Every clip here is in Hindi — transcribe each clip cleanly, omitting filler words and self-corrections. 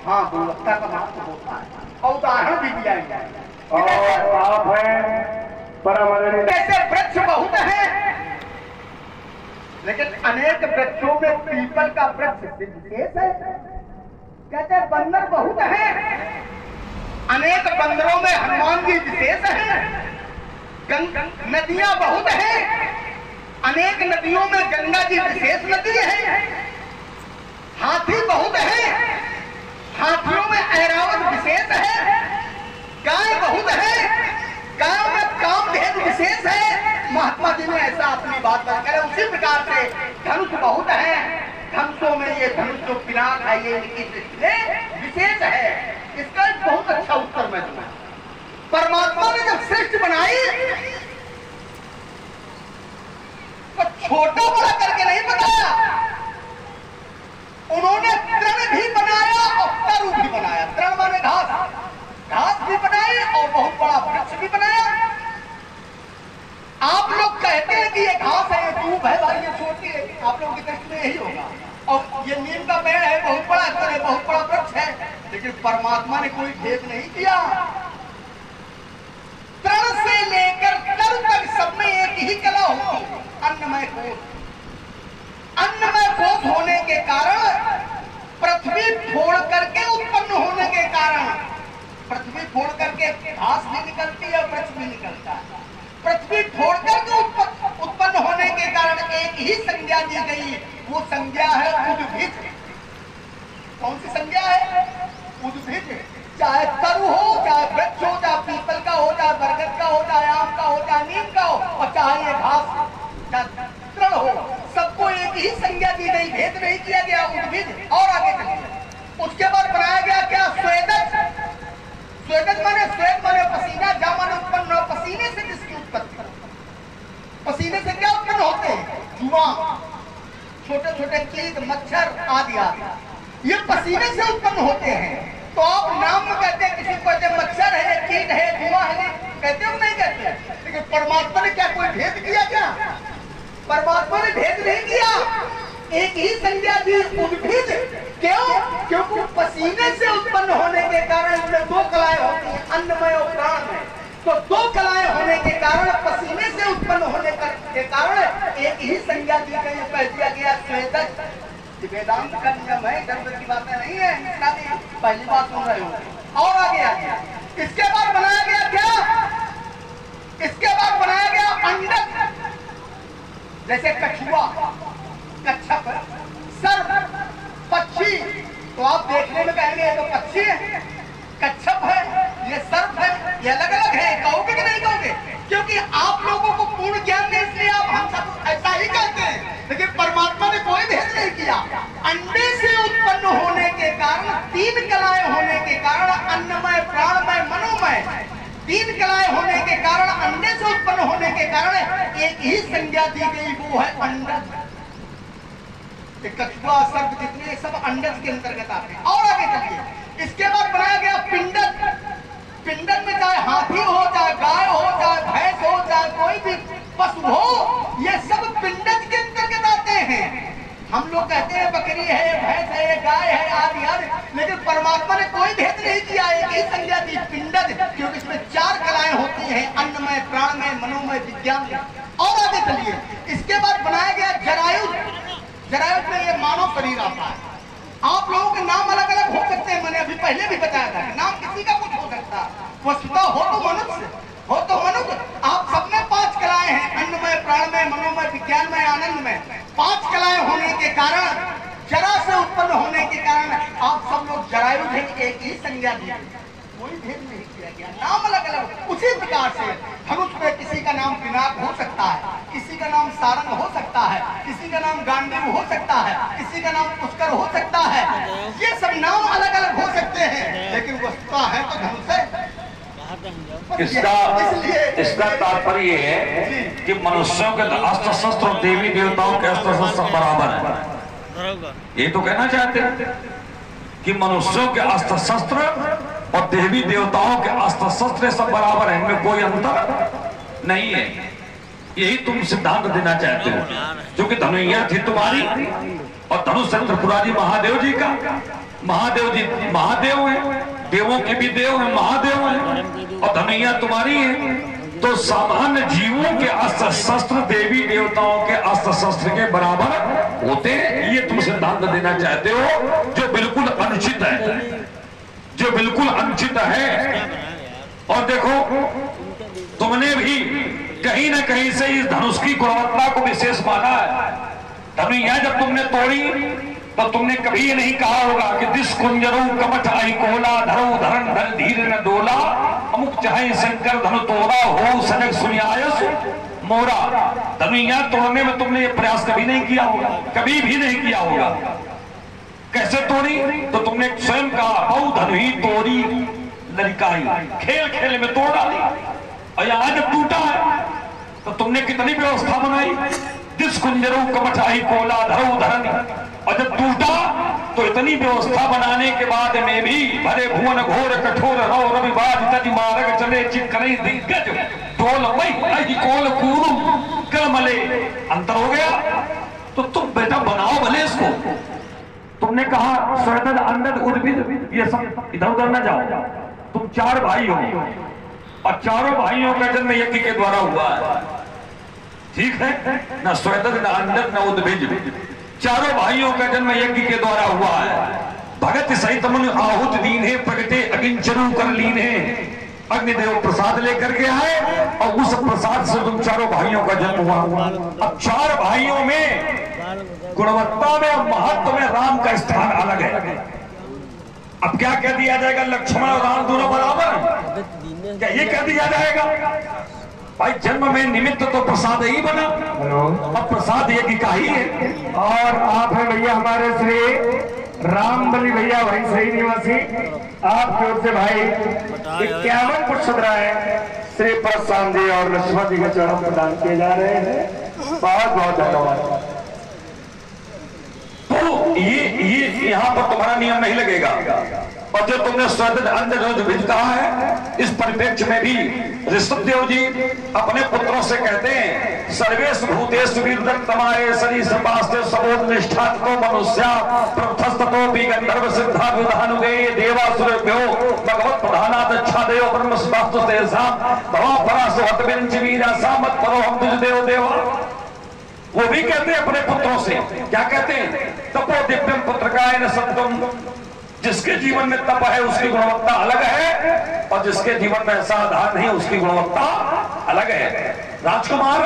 हाँ, गुणवत्ता का महत्व होता है और उदाहरण भी दिया गया है। और आप हैं परम ऐसे वृक्ष बहुत हैं, लेकिन अनेक वृक्षों में पीपल का वृक्ष विशेष है। कहते हैं बंदर बहुत हैं, अनेक बंदरों में हनुमान जी विशेष हैं। नदियां बहुत हैं, अनेक नदियों में गंगा जी विशेष नदी है। हाथी बहुत हैं, हाथियों में ऐरावत विशेष है। गाय बहुत है, गायों में कामधेनु विशेष है। महात्मा जी ने ऐसा अपनी बात बताकर उसी प्रकार से धनुष बहुत है, धनुषों में ये धनुष जो पिनाक है ये इनकी दृष्टि में विशेष है। इसका एक बहुत अच्छा उत्तर मैं दूंगा। परमात्मा ने जब सृष्टि बनाई तो छोटा बड़ा करके नहीं बनाया, उन्होंने तृण भी बनाया और तरु भी बनाया। तृण माने घास, घास भी बनाई और बहुत बड़ा वृक्ष भी बनाया। आप लोग कहते हैं कि ये घास है, ये दूब है, भाई ये छोटी है, आप लोगों की दृष्टि में यही होगा। और ये नीम का पेड़ है, बहुत बड़ा है, बहुत बड़ा वृक्ष है। लेकिन परमात्मा ने कोई भेद नहीं किया। तृण से लेकर तरु तक सब में एक ही कला होती है, अन्नमय कोश। अन्नमय कोश होने के कारण पृथ्वी फोड़ करके उत्पन्न होने के कारण पृथ्वी फोड़ करके घास भी निकलती है, वृक्ष भी निकलता है। पृथ्वी फोड़ करके उत्पन्न होने के कारण एक ही संज्ञा दी गई, वो संज्ञा है उद्भिज। कौन सी संज्ञा है? उद्भिज। चाहे तरु हो, चाहे वृक्ष हो, चाहे पीपल का हो, चाहे बरगद का हो, चाहे आम का हो, चाहे नीम का हो, और चाहे ये घास तृण हो, सबको एक ही संज्ञा दी गई, भेद नहीं किया गया, उद्भिज। और आगे चलिए, उसके बाद बनाया गया क्या? स्वेदज। स्वेदज माने स्वेद माने पसीना, जा माने उत्पन्न हो। पसीने से किसकी उत्पत्ति? पसीने से क्या उत्पन्न होते हैं? जुआ, छोटे छोटे कीट, मच्छर आदि आदि, ये पसीने से उत्पन्न होते हैं। तो आप नाम में कहते हैं, किसी को कहते हैं मच्छर है, कीट है, जुआ है, कहते हो नहीं कहते? लेकिन परमात्मा ने क्या कोई भेद किया? क्या परमात्मा ने भेद नहीं किया, एक ही संज्ञा दी, उद्भिज। क्यों? क्योंकि पसीने से उत्पन्न होने के कारण इसमें दो कलाएं होती हैं, अन्नमय और प्राणमय। तो दो कलाएं होने के कारण, पसीने से उत्पन्न होने के कारण एक ही संज्ञा दी गई, कह दिया गया स्वेदज। वेदांत का नियम है, धर्म की बातें नहीं है, पहली बात सुन रहे हो। और आगे आ गया, इसके बाद बनाया गया क्या? इसके बाद बनाया गया अंडक। जैसे कछुआ, कच्छप, सर्प, पक्षी। तो आप देखने में कहेंगे ये तो पक्षी है, कच्छप है, ये सर्प है, ये अलग अलग है। कहोगे कि नहीं कहोगे? क्योंकि आप लोगों को पूर्ण ज्ञान है, इसलिए आप हम सब ऐसा ही कहते हैं। लेकिन परमात्मा ने कोई भेद नहीं किया। अंडे से उत्पन्न होने के कारण, तीन कलाएं होने के कारण, अन्नमय, प्राणमय, मनोमय, तीन कलाएं होने के कारण, अंडे से उत्पन्न होने के कारण एक ही संज्ञा दी गई, वो है अंडज। कछुआ, सर्प जितने सब अंडज के अंतर्गत आते हैं। और आगे चलिए, इसके बाद बनाया गया पिंडज। पिंडज में चाहे हाथी हो, चाहे गाय हो, चाहे भैंस हो, चाहे कोई भी पशु हो, ये सब पिंडज के अंतर्गत आते हैं। हम लोग कहते हैं बकरी है, भैंस है, गाय है, आदि आदि, लेकिन परमात्मा ने कोई भेद नहीं किया, एक ही संज्ञा दी, पिंडज। क्योंकि इसमें चार कलाएं होती हैं, अन्नमय, प्राणमय, मनोमय, विज्ञान। और आगे चलिए, इसके बाद बनाया गया जरायुज। जरायुज में ये मानव शरीर आता है। आप लोगों के नाम अलग अलग हो सकते हैं, मैंने अभी पहले भी बताया था कि नाम किसी का कुछ हो सकता है, वस्तुतः हो तो मनुष्य, हो तो मनुष्य। आप सब में पांच कलाएं हैं, अन्नमय, प्राणमय, मनोमय, विज्ञानमय, आनंदमय। पांच कलाएं होने के कारण, जरा से उत्पन्न होने के कारण आप सब लोग जरायुज हैं, एक ही संज्ञा दी, कोई भेद नहीं किया गया, नाम अलग अलग। उसी प्रकार से धनुष पे किसी का नाम पिनाक हो सकता है, किसी का नाम सारंग हो सकता है, किसी का नाम गांडीव हो सकता है, किसी का नाम पुष्कर हो सकता है। ये सब नाम अलग अलग हो सकते हैं, लेकिन वस्तुतः है तो धनुष है। इसका तात्पर्य है कि मनुष्यों के अस्त्र शस्त्र और देवी देवताओं के अस्त्र शस्त्र बराबर है। ये तो कहना चाहते हैं कि मनुष्यों के अस्त्र शस्त्र और देवी देवताओं के अस्त्र शस्त्र सब बराबर है, इनमें कोई अंतर नहीं है। यही तुम सिद्धांत देना चाहते हो, क्योंकि धनुइया थी तुम्हारी और धनुष है त्रिपुरारी महादेव जी का। महादेव जी महादेव है, देवों के भी देव है, महादेव है, और धनुइया तुम्हारी है। तो सामान्य जीवों के अस्त्र शस्त्र देवी देवताओं के अस्त्र शस्त्र के बराबर होते हैं, ये तुम सिद्धांत देना चाहते हो, जो बिल्कुल अनुचित है, जो बिल्कुल अनुचित है। और देखो तुमने भी कहीं ना कहीं से इस धनुष की गुणवत्ता को विशेष माना है। धनुइया जब तुमने तोड़ी तो तुमने कभी ये नहीं कहा होगा कि this Kunzru Kamath I Cola धरो धरण धर धीर न डोला अमुक चाहे शंकर धनु तोड़ा हो सनक सुनियायस मोरा। धनुइया तोड़ने में तुमने ये प्रयास कभी नहीं किया होगा, कभी भी नहीं किया होगा। कैसे तोड़ी? तो तुमने स्वयं कहा बहु धनुई तोड़ी लड़काई, खेल खेल में तोड़ डाली। और आज जब टूटा है तो तुमने कितनी व्यवस्था बनाई, this Kunzru Kamath I Cola धरो धरण। और जब टूटा तो इतनी व्यवस्था बनाने के बाद में भी भरे भुवन घोर कठोर रौ रविवाद तज मार्ग चले चिकनी दिग्गज टोल मई कोल कूरू कलमले। अंतर हो गया। तो तुम बेटा बनाओ भले इसको। तुमने कहा स्वेदन अंडद उद्भिद ये सब इधर उधर न जाओ, तुम 4 भाई हो और चारों भाइयों का जन्म यज्ञ के द्वारा हुआ है, ठीक है ना? स्वेदन न अंडद न उद्भिद, चारों भाइयों का जन्म यज्ञ के द्वारा हुआ है। भगत सहित मन आहुत दीन है प्रगटे अगिंचरू कर लीन है। अग्निदेव प्रसाद लेकर के आए और उस प्रसाद से तुम चारों भाइयों का जन्म हुआ। अब 4 भाइयों में गुणवत्ता में और महत्व में राम का स्थान अलग है। अब क्या कह दिया जाएगा लक्ष्मण और राम दोनों बराबर? क्या ये कह दिया जाएगा? भाई जन्म में निमित्त तो प्रसाद ही बना, अब प्रसाद यज्ञ का ही है। और आप हैं भैया हमारे श्री रामबली भैया भाई सही निवासी, आपकी ओर से भाई 51 पुष्पद्रा है श्री परसाम जी और लक्ष्मण जी के चरण प्रदान किए जा रहे हैं। बहुत बहुत धन्यवाद। तो ये यहाँ पर तुम्हारा नियम नहीं लगेगा। और जो तुमने स्वेदन अंडद कहा है, इस परिप्रेक्ष्य में भी ऋषभदेव जी अपने पुत्रों से कहते हैं सर्वेश भूतेश वीरतमाए शरीर संपास्ते सबोध निष्ठा तो मनुष्या प्रथस्ततो भी गंधर्व सिद्धा विधानुगे देवासुरभ्यो भगवत प्रधानात अच्छा देव ब्रह्म स्वास्थ्य तेजाम भवा परासुहत बिरंच वीरा सामत परो हम तुझ देव देवा। वो भी कहते हैं अपने पुत्रों से, क्या कहते हैं? तपो दिव्यम पुत्रकाय न सत्वम। जिसके जीवन में तप है उसकी गुणवत्ता अलग है, और जिसके जीवन में ऐसा आधार नहीं उसकी गुणवत्ता अलग है। राजकुमार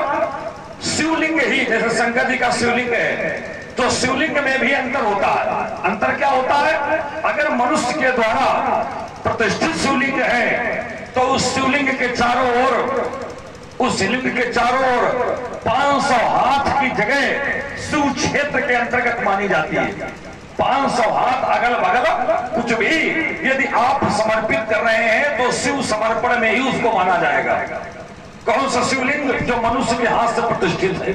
शिवलिंग ही जैसे शंकर जी का शिवलिंग है, तो शिवलिंग में भी अंतर होता है। अंतर क्या होता है? अगर मनुष्य के द्वारा प्रतिष्ठित शिवलिंग है तो उस शिवलिंग के चारों ओर, उस लिंग के चारों ओर 500 हाथ की जगह शिव क्षेत्र के अंतर्गत मानी जाती है। 500 हाथ अगल बगल कुछ भी यदि आप समर्पित कर रहे हैं तो शिव समर्पण में ही उसको माना जाएगा। कौन सा शिवलिंग? जो मनुष्य के हाथ से प्रतिष्ठित है।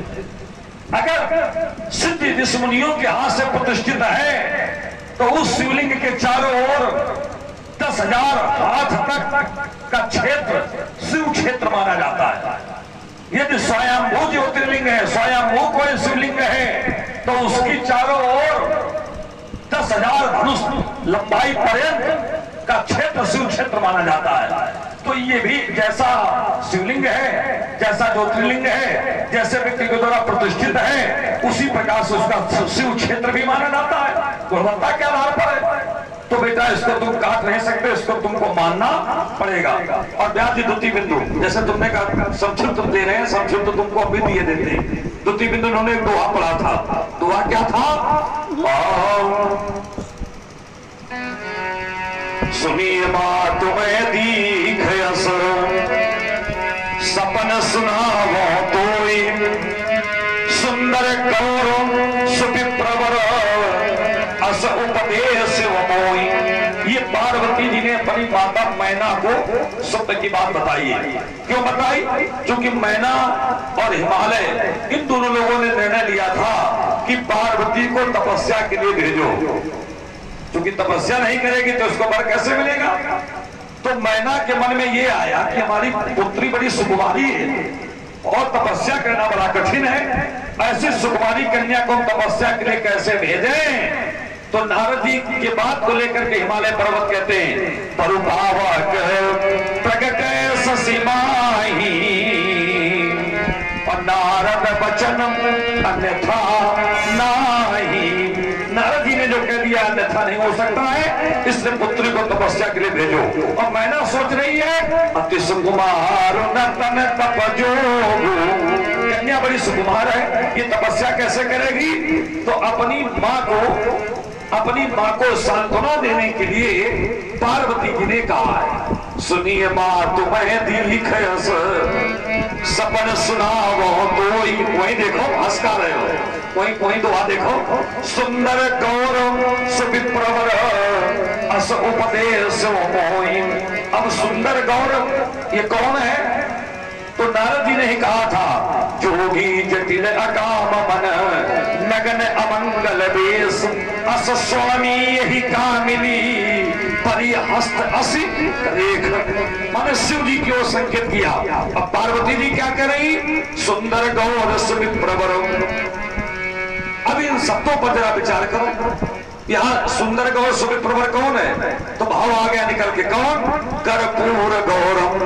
अगर सिद्धि ऋषिमुनियों के हाथ से प्रतिष्ठित है तो उस शिवलिंग के चारों ओर 10,000 हाथ तक का क्षेत्र शिव क्षेत्र माना जाता है। यदि स्वयंभू ज्योतिर्लिंग है, स्वयंभू कोई शिवलिंग है, तो उसकी चारों ओर 10,000 धनुष लंबाई पर्यंत का क्षेत्र शिव क्षेत्र माना जाता है। तो ये भी जैसा शिवलिंग है, जैसा ज्योतिर्लिंग है, जैसे व्यक्ति के द्वारा प्रतिष्ठित है, उसी प्रकार से उसका शिव क्षेत्र भी माना जाता है। गुणवत्ता के आधार पर है। तो बेटा इसको तुम काट नहीं सकते, इसको तुमको मानना पड़ेगा। और ब्याज द्वितीय बिंदु जैसे तुमने कहा संक्षिप्त दे रहे हैं, संक्षिप्त तुमको अभी दिए देते हैं। द्वितीय बिंदु उन्होंने एक दुआ पढ़ा था। दुआ क्या था? सुनिए बात तुम्हें दीख असर सपन सुनावो तोई सुंदर कौर सुविप्रवर अस उपदेश वमोई। ये पार्वती जी ने अपनी माता मैना को सत्य की बात बताई है। क्यों बताई? क्योंकि मैना और हिमालय इन दोनों लोगों ने निर्णय लिया था कि पार्वती को तपस्या के लिए भेजो, क्योंकि तपस्या नहीं करेगी तो उसको वर कैसे मिलेगा। तो मैना के मन में ये आया कि हमारी पुत्री बड़ी सुकुमारी है और तपस्या करना बड़ा कठिन है, ऐसी सुकुमारी कन्या को तपस्या के लिए कैसे भेजें? तो नारद जी के बात को लेकर के हिमालय पर्वत कहते हैं, परुभावक प्रगट ससीमाही और नारद वचन अन्यथा नाही। नारद जी ने जो कह दिया अन्यथा नहीं हो सकता है, इसलिए पुत्री को तपस्या के लिए भेजो। और मैना सोच रही है अति सुकुमार नर्तन तपजो, कन्या बड़ी सुकुमार है, ये तपस्या कैसे करेगी? तो अपनी माँ को सांत्वना देने के लिए पार्वती जी ने कहा है, सुनिए माँ तुम्हें दीखस सपन सुनावो तो वही देखो हंसका रहे हो, कोई दुआ देखो, सुंदर गौरव सुविप्रवर अस उपदेश मोहि। अब सुंदर गौरव ये कौन है? तो नारद जी ने ही कहा था, जोगी जटिल अकाम मन नगन अमंगल वेश अस स्वामी यही कामिनी परिहस्त असी रेख। मैंने शिव जी की ओर संकेत किया। अब पार्वती जी क्या कर रही? सुंदर गौर सुविप्रवर। अब इन शब्दों पर जरा विचार करो, यहाँ सुंदर गौर सुविप्रवर कौन है? तो भाव आ गया निकल के, कौन? कर्पूर गौरम,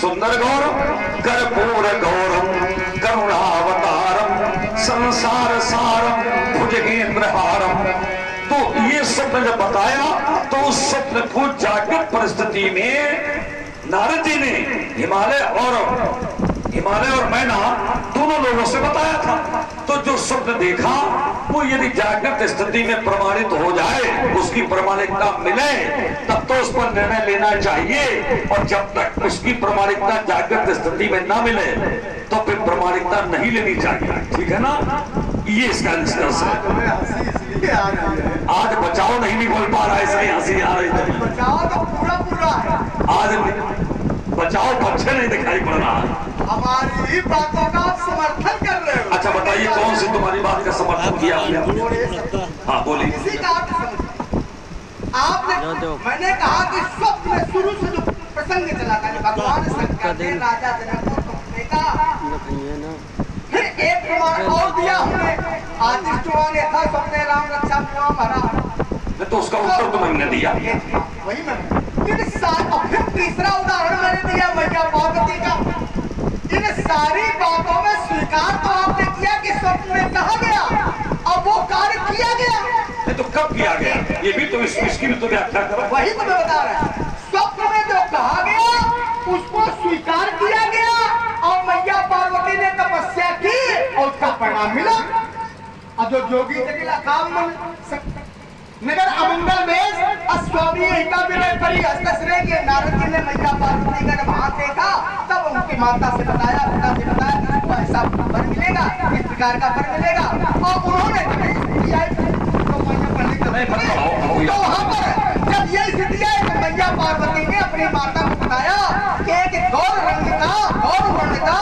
सुंदर गौरम, कर्पूर गौरम, करुणावतारम, संसार सारम, भुजगेंद्र हारम। तो ये स्वप्न जब बताया तो उस स्वप्न को जागृत परिस्थिति में नारद जी ने हिमालय और मैना दोनों लोगों से बताया था। तो जो स्वप्न देखा वो यदि जागृत स्थिति में प्रमाणित हो जाए, उसकी प्रमाणिकता मिले, तब तो उस पर निर्णय लेना चाहिए। और जब तक उसकी प्रमाणिकता जागृत स्थिति में ना मिले तो फिर प्रमाणिकता नहीं लेनी चाहिए। ठीक है ना? ये इसका निष्कर्ष है। आज बचाओ नहीं बोल पा रहा है, इसलिए हंसी आ रही है। बचाओ तो पूरा है, आज बचाओ पक्षे नहीं दिखाई पड़ रहा है। हमारी बातों का आप समर्थन कर रहे हो। अच्छा बताइए, कौन सी तुम्हारी बात का समर्थन किया आपने? हाँ बोलिए। किसी का आपने मैंने कहा कि स्वप्न में शुरू से जो प्रसंग चला था, भगवान शंकर ने राजा जनक को स्वप्न का, फिर एक प्रमाण और दिया हमने, आदिष्टवान यथा स्वप्ने राम रक्षा हरा। तो उसका उत्तर तो मैंने दिया, वही मैं। फिर तीसरा उदाहरण मैंने दिया मैया पार्वती का। इन सारी बातों में स्वीकार तो आपने किया कि स्वप्न में कहा गया, अब वो कार्य किया गया। तो कब किया गया? ये भी तो इसकी भी तो व्याख्या करो। वही तो मैं बता रहा हूँ, स्वप्न में जो कहा गया उसको स्वीकार किया गया और मैया पार्वती ने तपस्या की और उसका परिणाम मिला। अब जो जोगी जटिल अकाम नगर अमंगल में अस्वामी एका विनय करी हस्तश्रेय के नारद जी ने मैया पार्वती का जब हाथ देखा, तब उनकी माता से बताया, पिता से बताया कि इसको ऐसा वर मिलेगा, इस प्रकार का वर मिलेगा। और उन्होंने तो वहां पर जब ये स्थिति है तो मैया पार्वती ने अपनी माता को बताया कि एक गौर रंग का, गौर वर्ण का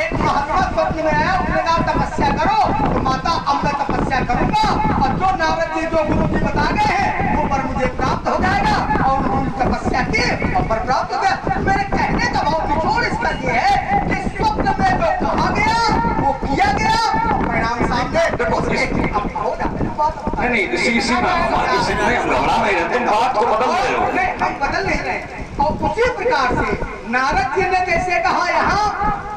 एक महात्मा स्वप्न में आया, उसने कहा तपस्या करो। तो माता अब मैं तपस्या करूंगा और जो नारद जी जो गुरु जी बता गए हैं वो पर मुझे प्राप्त हो जाएगा। और उन्होंने तपस्या की और पर प्राप्त हो गया। मेरे कहने का भाव निचोड़ इसका ये है कि स्वप्न में जो कहा गया वो किया गया, परिणाम सामने नहीं इसी में हम घबरा नहीं रहे, तुम बात को बदल रहे हो। हम बदल नहीं रहे। और उसी प्रकार से नारद जी ने जैसे कहा, यहाँ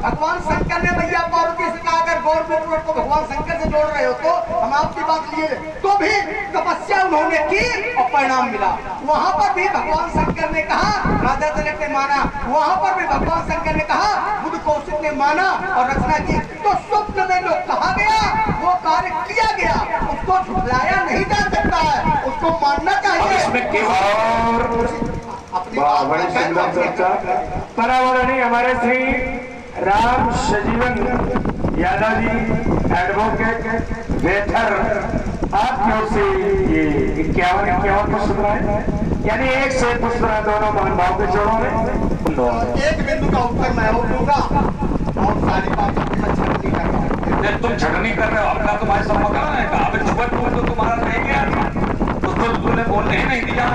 भगवान शंकर ने मैया पार्वती से कहा अगर गौर पुत्र को भगवान शंकर से जोड़ रहे हो तो हम आपकी बात लिए, तो भी तपस्या उन्होंने की और परिणाम मिला। वहां पर भी भगवान शंकर ने कहा, राजा जनक ने माना, वहां पर भी भगवान शंकर ने कहा, बुद्ध कौशिक ने माना और रचना की। तो स्वप्न में जो कहा गया वो कार्य किया गया, उसको झुठलाया नहीं जा सकता है, उसको मानना चाहिए। इसमें केवल बड़ी सुंदर चर्चा। पर्यावरणीय हमारे श्री राम सजीवन यादव जी एडवोकेट वेथर, आपकी ओर से ये 51 पुष्प है, यानी 1 से पुष्प दोनों महान भाव के चरणों में। एक बिंदु का उत्तर मैं और दूंगा और सारी बातों की मैं छटनी कर रहा हूँ। तुम छटनी कर रहे हो, अपना तुम्हारे सब मकान है, अभी छुपा तो तुम्हारा रह गया, उसको तुमने बोलने ही नहीं दिया।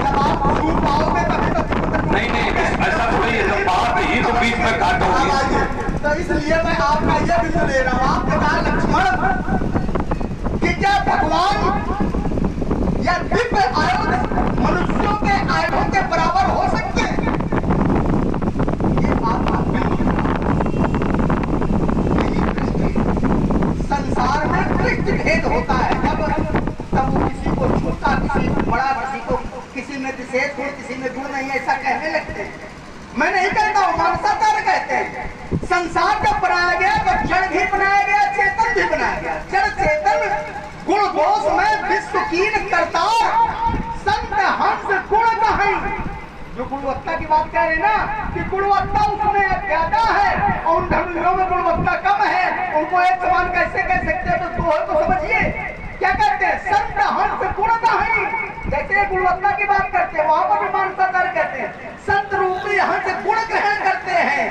जब आप छूट पाओगे तभी तो नहीं ऐसा थोड़ी है, जब बात ही तो बीच में काटोगे। तो तो इसलिए मैं आपका यह बिंदु ले रहा हूं। आपने कहा लक्ष्मण कि क्या भगवान या दिव्य आयुध मनुष्यों के आयुधों के बराबर हो सकते हैं? ये आपका बिंदु। संसार में दृष्टि भेद होता है, तब वो किसी को छोटा, किसी को बड़ा, किसी में विशेष गुण, किसी में गुण नहीं, ऐसा कहने लगते हैं। मैं नहीं कहता हूं, मानसाचार्य कहते हैं संसार जब बनाया गया तो जड़ भी बनाया गया, चेतन भी बनाया गया। जड़ चेतन गुण दोष में विश्व कीन करता संत हंस गुण कहीं। जो गुणवत्ता की बात कह रहे ना कि गुणवत्ता उसमें ज्यादा है और उन धर्मियों में गुणवत्ता कम है, उनको एक समान कैसे कह सकते हैं? तो समझिए क्या कहते हैं, संत हंस गुण कहीं। जैसे गुणवत्ता की बात करते हैं वहां पर भी मानसाचार्य कहते हैं संत रूपी हंस गुण ग्रहण करते हैं।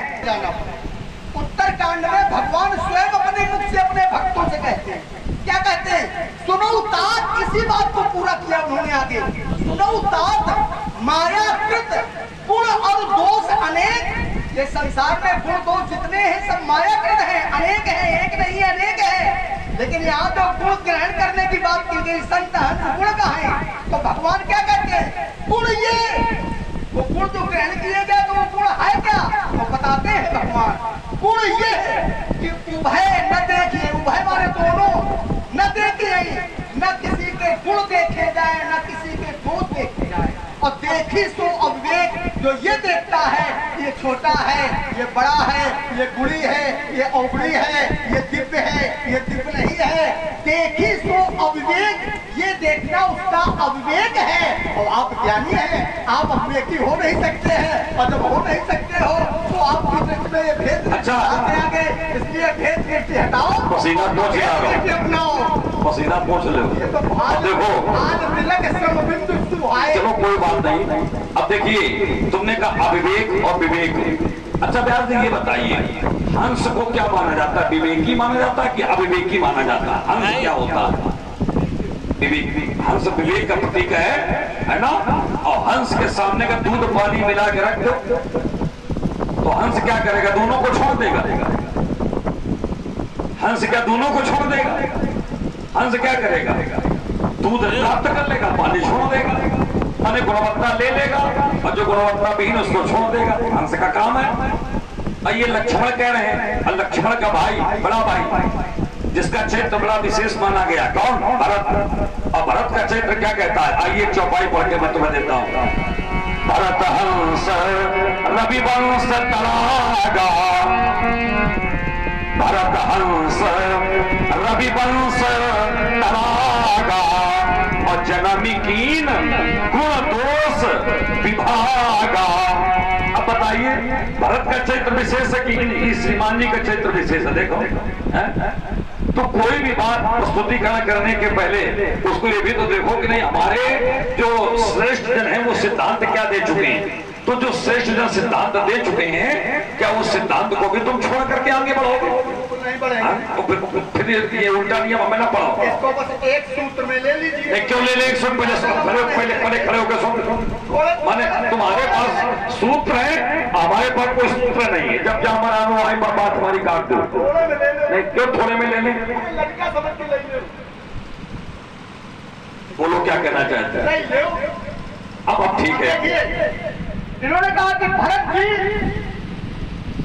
उत्तरकांड में भगवान स्वयं अपने मुख से अपने भक्तों से कहते हैं, क्या कहते हैं? सुनो तात, इसी बात को पूरा किया उन्होंने आगे। सुनो तात, मायाकृत गुण और दोष अनेक। ये संसार में गुण दोष जितने हैं सब मायाकृत हैं, अनेक हैं, एक नहीं अनेक है। लेकिन यहाँ तो गुण ग्रहण करने की बात की गई, संत हंस गुण का है। तो भगवान क्या कहते हैं? गुण ये, वो गुण जो ग्रहण किए गए तो वो गुण है क्या? वो बताते हैं भगवान। गुण ये है कि उभय न देखिए, उभय माने दोनों, न देखिए, न किसी के गुण देखे जाए, न किसी के दोष देखे जाए। और देखी सो अविवेक, जो ये देखता है ये छोटा है, ये बड़ा है, ये गुणी है, ये अवगुणी है, ये दिव्य है, ये दिव्य नहीं है। देखी सो अविवेक, ये देखना उसका अविवेक है। और आप ज्ञानी हैं, आप अविवेकी हो नहीं सकते हैं, और जब हो नहीं सकते हो तो आप ये भेद आगे, इसलिए भेद दृष्टि हटाओ, पसीना पोंछ अपनाओ, पसीना पोंछ लो। देखो चलो कोई बात नहीं। अब देखिए तुमने कहा अविवेक और विवेक। अच्छा व्यास जी ये बताइए, हंस को क्या माना जाता है? विवेकी माना जाता है कि अविवेकी माना जाता है? हंस क्या होता है? विवेक। हंस विवेक का प्रतीक है ना? और हंस के सामने का दूध पानी मिला के रख दो तो हंस क्या करेगा? दोनों को छोड़ देगा। हंस क्या दोनों को छोड़ देगा? हंस क्या करेगा? दूध प्राप्त कर लेगा, पानी छोड़ देगा, माने गुणवत्ता ले लेगा, और जो गुणवत्ता विहीन उसको छोड़ देगा। हंस का काम है। ये लक्ष्मण कह रहे हैं, लक्ष्मण का भाई, बड़ा भाई, जिसका चरित्र बड़ा विशेष माना गया, कौन? भरत। और भरत का चरित्र क्या कहता है? आइए चौपाई पढ़ के मैं तुम्हें देता हूँ। भरत हंस रविवंश तरागा, भरत हंस रविवंश तरागा, और जनमी कीन गुण दोष विभागा। अब बताइए, भरत का चरित्र विशेष है कि श्रीमान जी का चरित्र विशेष है? देखो तो कोई भी बात प्रस्तुतिकरण करने के पहले उसको ये भी तो देखो कि नहीं हमारे जो श्रेष्ठ जन है वो सिद्धांत क्या दे चुके हैं। तो जो श्रेष्ठ जन सिद्धांत दे चुके हैं, क्या उस सिद्धांत को भी तुम छोड़ करके आगे बढ़ोगे? नहीं बढ़ेंगे। तो फिर ये उल्टा नियम हमें ना पढ़ो। इसको बस एक सूत्र में ले लीजिए। क्यों ले ले? एक सूत्र पहले खड़े होकर सुन। माने तुम्हारे पास सूत्र है, हमारे पास कोई सूत्र नहीं है। जब जहाँ मनानो आई बात हमारी काट दो। नहीं क्यों थोड़े में ले लें? लड़का समझ के ले लो। बोलो क्या कहना चाहते हैं? अब ठीक है। इन्होंने कहा कि भरत जी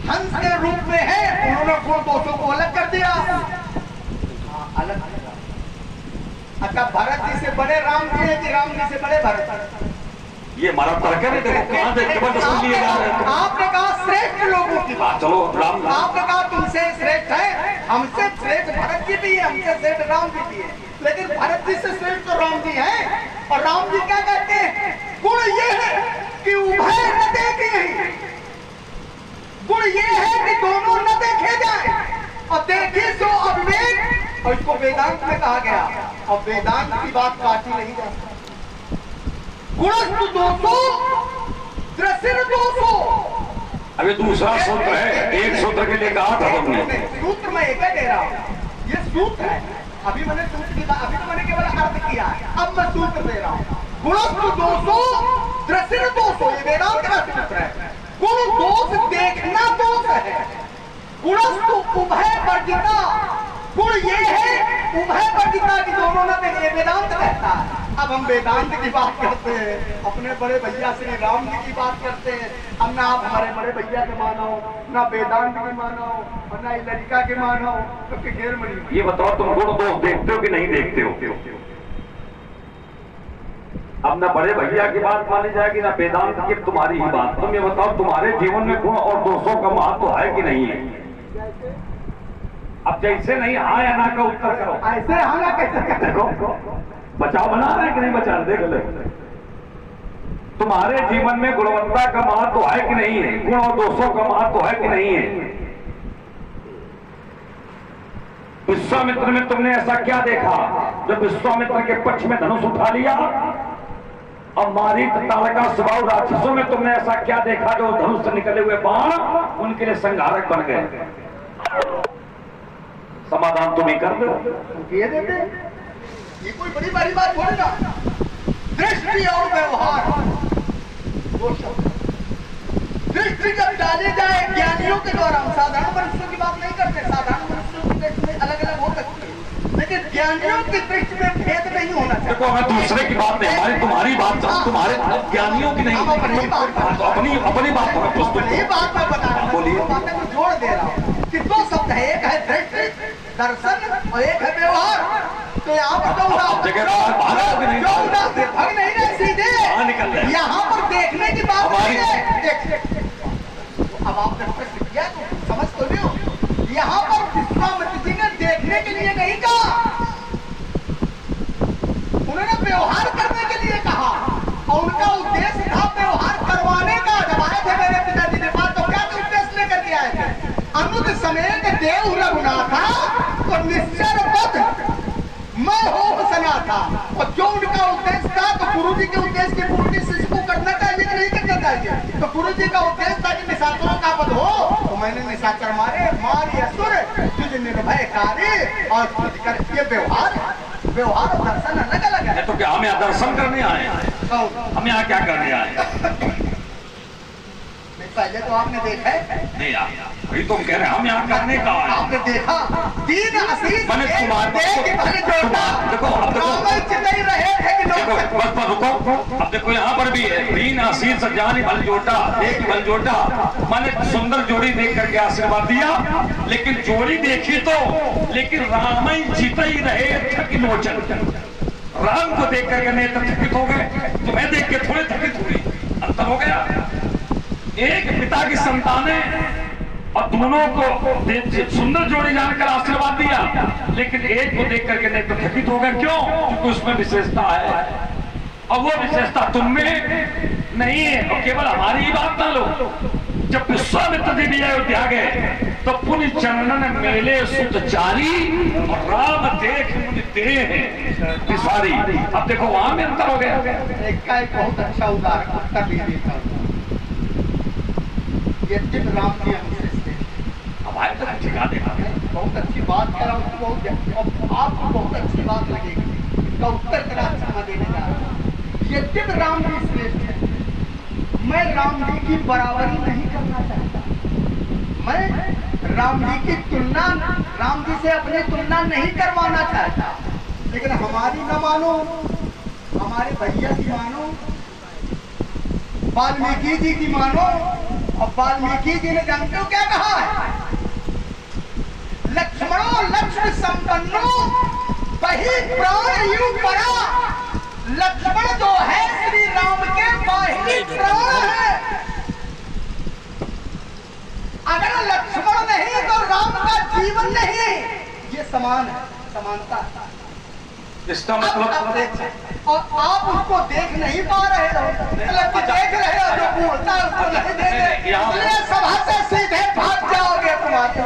हंस के रूप में है, उन्होंने गुण दोषों को अलग कर दिया। अलग। अच्छा भरत जी से बड़े राम जी है कि राम जी से बड़े भरत? ये हमारा तर्क है। देखो कहां से जबरदस्ती लिए जा रहे हैं। आपने कहा श्रेष्ठ लोगों की बात। चलो राम, आपने कहा तुमसे श्रेष्ठ है, हमसे श्रेष्ठ भरत जी भी है, हमसे श्रेष्ठ राम जी भी है। लेकिन भरत जी से श्रेष्ठ तो राम जी है। और राम जी क्या कहते हैं? गुण ये है कि उभय न देखे, गुण ये है कि दोनों न देखे जाए, और देखे सो अविवेक। और इसको वेदांत में कहा गया, और वेदांत की बात काटी नहीं जा सकती। गुणस्तु दोषो दृश्य दोषो। अभी दूसरा सूत्र है, एक सूत्र के लिए कहा था तुमने। सूत्र में एक दे रहा हूं, ये सूत्र है। अभी मैंने सूत्र की बात, अभी तो मैंने केवल अर्थ किया है, अब मैं सूत्र दे रहा हूं। गुणस्तु दोषो दृश्य दोषो, ये वेदांत का सूत्र है। गुण दोष देखना दोष है, गुणस्तु उभय वर्जिता, गुण ये है उभय वर्जिता की दोनों न देखे, वेदांत कहता है। अब हम वेदांत की बात करते हैं, अपने बड़े भैया श्री राम जी की बात करते हैं। अब ना आप हमारे बड़े भैया के मानो, ना वेदांत के मानो, और ना ललिका के मानो, तो घेर मरी। ये बताओ तुम गुण दोष देखते हो कि नहीं देखते हो? अब ना बड़े भैया की बात मानी जाएगी ना वेदांत की, तुम्हारी ही बात। तुम ये बताओ तुम्हारे जीवन में गुण और दोषों का महत्व है कि नहीं है? अब जैसे नहीं हाँ या ना का उत्तर करो। ऐसे हाँ ना कैसे? देखो बचाव बना रहे कि नहीं बचा रहे, देख ले। तुम्हारे जीवन में गुणवत्ता का महत्व है कि नहीं है? गुण और दोषों का महत्व है कि नहीं है? विश्वामित्र में तुमने ऐसा क्या देखा जब विश्वामित्र के पक्ष में धनुष उठा लिया? और मारीच ताड़का स्वभाव राक्षसों में तुमने ऐसा क्या देखा जो धनुष से निकले हुए बाण उनके लिए संहारक बन गए? समाधान तुम ही कर दो। ये देते, ये कोई बड़ी बड़ी बात थोड़ी ना। दृष्टि और व्यवहार, दृष्टि जब डाली जाए ज्ञानियों के द्वारा, हम साधारण मनुष्यों की बात नहीं करते। साधारण मनुष्यों की दृष्टि में अलग अलग हो सकती है, लेकिन ज्ञानियों की दृष्टि में भेद नहीं होना चाहिए। देखो हमें दूसरे की बात नहीं, हमारी तुम्हारी बात, तुम्हारे ज्ञानियों की नहीं, अपनी बात अपनी बात में बता रहा हूं, बातें को जोड़ दे रहा हूं कि दो शब्द है, एक है दृष्टि दर्शन और एक है व्यवहार। तो यहाँ पर भाग नहीं रहे, सीधे यहाँ पर देखने की बात नहीं है। अब आपने प्रश्न किया तो समझ तो नहीं हो, यहाँ पर विश्वामित्र जी ने देखने के लिए नहीं कहा, उन्होंने व्यवहार करने के लिए कहा। और उनका उद्देश्य था व्यवहार करवाने का। जब आए थे मेरे पिताजी के पास तो क्या उद्देश्य लेकर के आए थे? अनुज समेत देव रघुनाथा और निश्चर पद मैं होम सना था। और जो उनका उद्देश्य था, तो गुरु जी के उद्देश्य के पूर्ति शिष्य को करना चाहिए कि नहीं करना चाहिए? तो गुरु जी का उद्देश्य था कि निशाचरों का वध हो, तो मैंने निशाचर मारे असुर तुझ निर्भय कार्य और तुझ कर। ये व्यवहार और दर्शन अलग अलग है। तो क्या हम यहाँ दर्शन करने आए हैं? हम यहाँ क्या करने आए हैं? पहले तो आपने देखा है नहीं, वही तुम कह रहे हैं हम यहाँ करने का आए। आपने देखा तीन आशीष मैंने रुको, अब देखो यहाँ पर भी है तीन आशीष जानी बल जोटा, एक बल जोटा। मैंने सुंदर जोड़ी देख करके आशीर्वाद दिया, लेकिन जोड़ी देखी तो, लेकिन राम ही जीता ही रहे थकी लोचन। राम को देख करके नेत्र थकित हो गए, तुम्हें देख के थोड़े थकित हुई, अंतर हो गया। एक पिता की संतानें और दोनों को सुंदर जोड़ी जानकर आशीर्वाद दिया, लेकिन एक को देख करके नेत्र थकित हो गए। क्यों? क्योंकि उसमें विशेषता है, और वो विशेषता तुम में नहीं है। और केवल हमारी ही बात ना लो, जब विश्वामित्र देवी अयोध्या गए तो पुण्य चरणन मेले सुतचारी और राम देख मुनि देह विसारी। अब देखो वहां में अंतर हो गया। एक का एक बहुत अच्छा उदाहरण उत्तर दे देता हूं। ये राम जी हमसे हमारे तो ठिका देगा। बहुत अच्छी बात कह रहा हूँ, आपको बहुत अच्छी बात लगेगी। इसका उत्तर तेरा अच्छा देने जा रहा हूँ। यद्यप राम जी श्रेष्ठ है, मैं राम जी की बराबरी नहीं करना चाहता। मैं राम जी की तुलना, राम जी से अपनी तुलना नहीं करवाना चाहता। लेकिन हमारी न मानो, हमारे भैया की मानो, वाल्मीकि जी की मानो। और वाल्मीकि जी ने जानते हो क्या कहा है? लक्ष्मणों लक्ष्मण संपन्नो वही प्राण यू परा। लक्ष्मण जो है श्री राम के वही प्राण है। अगर लक्ष्मण नहीं तो राम का जीवन नहीं। ये समान है, समानता। इसका मतलब और आप उसको देख नहीं पा रहे हो, देख रहे हो जो बोलता है उसको नहीं देख। इसलिए सभा से सीधे भाग जाओगे। तुम्हारे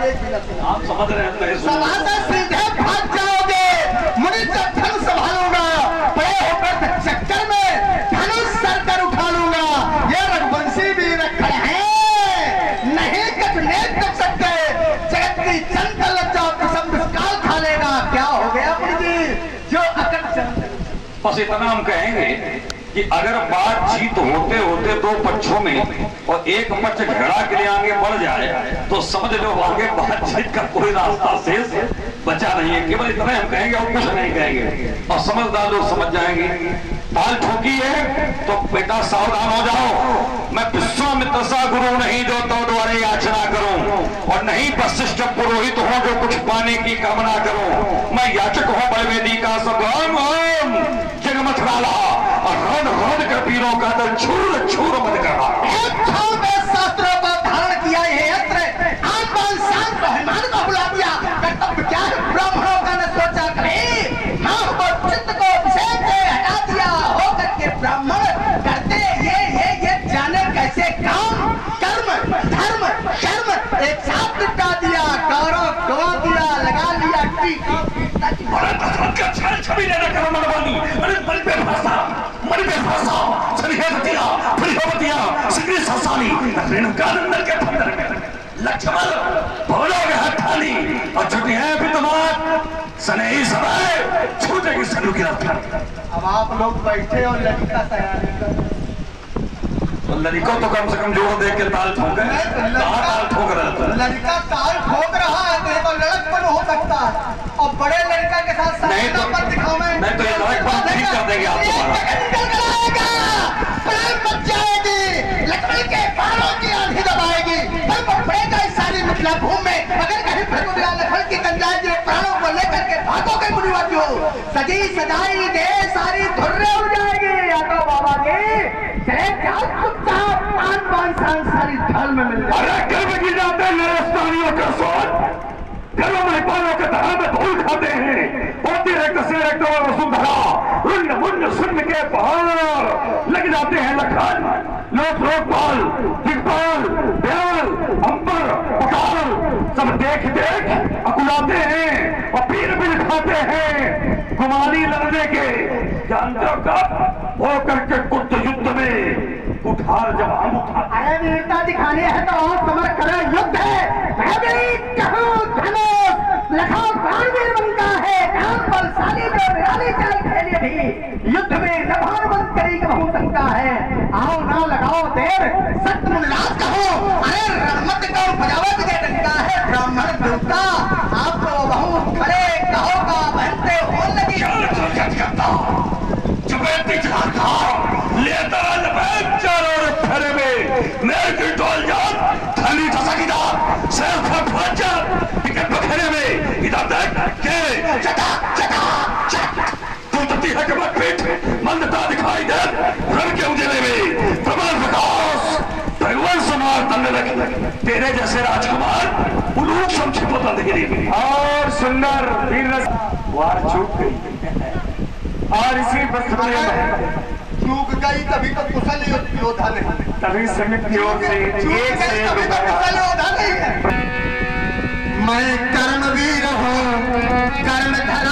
आप समझ रहे हैं? सभा से सीधे भाग जाओगे। मुझे जब धनुष संभालूंगा, बड़े होकर चक्कर में धनुष सर कर उठा लूंगा। ये रघुवंशी भी रखड़ है, नहीं कट नहीं कर सकते। जगत की चंचल लज्जा कसम काल खा लेगा। क्या हो गया जी? जो अकड़ बस इतना हम कहेंगे कि अगर बातचीत होते होते दो पक्षों में और एक पक्ष झगड़ा के लिए आगे बढ़ जाए तो समझ लो आगे बातचीत का कोई रास्ता शेष बचा नहीं है। केवल इतना हम कहेंगे और कुछ नहीं कहेंगे और समझदार लोग समझ जाएंगे। ताल ठोकी है तो बेटा सावधान हो जाओ। मैं विश्वामित्र सा गुरु नहीं जो तो द्वारे याचना करूं और नहीं वशिष्ठ पुरोहित हूं जो कुछ पाने की कामना करूं। मैं याचक हूं बलवेदी का सभ्राम जगमथ डाला और रोड रोड कर पीरों का दल छूर छूर मत करा। शास्त्रों को धारण किया है यंत्र आत्मान शांत को हिमान को बुला दिया। कर्तव्य क्या है ब्राह्मणों का न सोचा कभी मां को चित्त को विषय से हटा दिया होकर के ब्राह्मण करते ये जाने कैसे काम कर्म धर्म शर्म एक साथ निपटा दिया। गौरव गवा दिया लगा लिया छवि लेना करो मनवानी अरे मन पे फंसा सनिहतिया प्रियवतिया सिकरी ससानी रेणुकानंदन के फंदर में लक्ष्मण भोलोगे हथाली और छुट्टी है विद्यमान सनेही सभाए छूटेगी सनु की रफ्तार। अब आप लोग बैठे और लड़का तैयारी कर लड़का तो कम से कम जोर देख के ताल ठोक ताल ठोक रहा है। लड़का ताल ठोक रहा है तो लड़कपन हो सकता है और बड़े लड़का के साथ नहीं तो पर दिखाओ नहीं तो ये लड़कपन ठीक कर देंगे आप लक्ष्मण के बालों की आंधी दबाएगी पर पड़ेगा इस सारी मिथिला भूमि में। अगर कहीं भगवान लक्ष्मण की गंगा जी प्राणों को लेकर के भागो के मुनिवर हो सजी सजाई दे सारी धुर्रे उड़ जाएगी। यादव बाबा सारी ढाल में मिल जाए। अरे गर्भ की जाते नरस्तानियों का स्वाद गर्भ महिपालों के तरह में धूल खाते हैं। होती रक्त से रक्त और वसुंधरा रुंड मुंड सुन्न के पहाड़ लग जाते हैं लखन लोक लोकपाल दिग्पाल दयाल अंबर पटाल सब देख देख अकुलाते हैं और पीर भी खाते हैं। गुमानी लड़ने के जानते का वो करके कुट युद्ध में उठार जब हम उठा। अरे वीरता दिखानी है तो और समर करो युद्ध है। मैं भी कहूं धनुष लखा प्राणवीर बनता है काम बलशाली जो निराली चाल खेले भी युद्ध में नभान बन करी कहूं सकता है। आओ ना लगाओ देर सत्य मुलाज कहो अरे रहमत का बजावत के डंका है ब्राह्मण देवता आप तो बहुत खड़े कहो का बनते हो लगी चुपेती चढ़ा लेता लपेट चारों फेरे में मेरे की डोल जात थाली धसकीदार सिर पर फंचर टिकट बखेरे में इधर देख के चटा चटा चट तू तती है के बाद पेट मंदता दिखाई दे रन के उजले में प्रबल प्रकाश भगवान समार तंग रख तेरे जैसे राजकुमार उलूक समझी पोतंद गिरी और सुंदर वीर वार चूक गई और इसी वस्त्र में चूक गई तभी तो कुशल योद्धा नहीं तभी समित की ओर से एक से तभी तो कुशल योद्धा नहीं है। मैं कर्मवीर हूँ कर्म धरा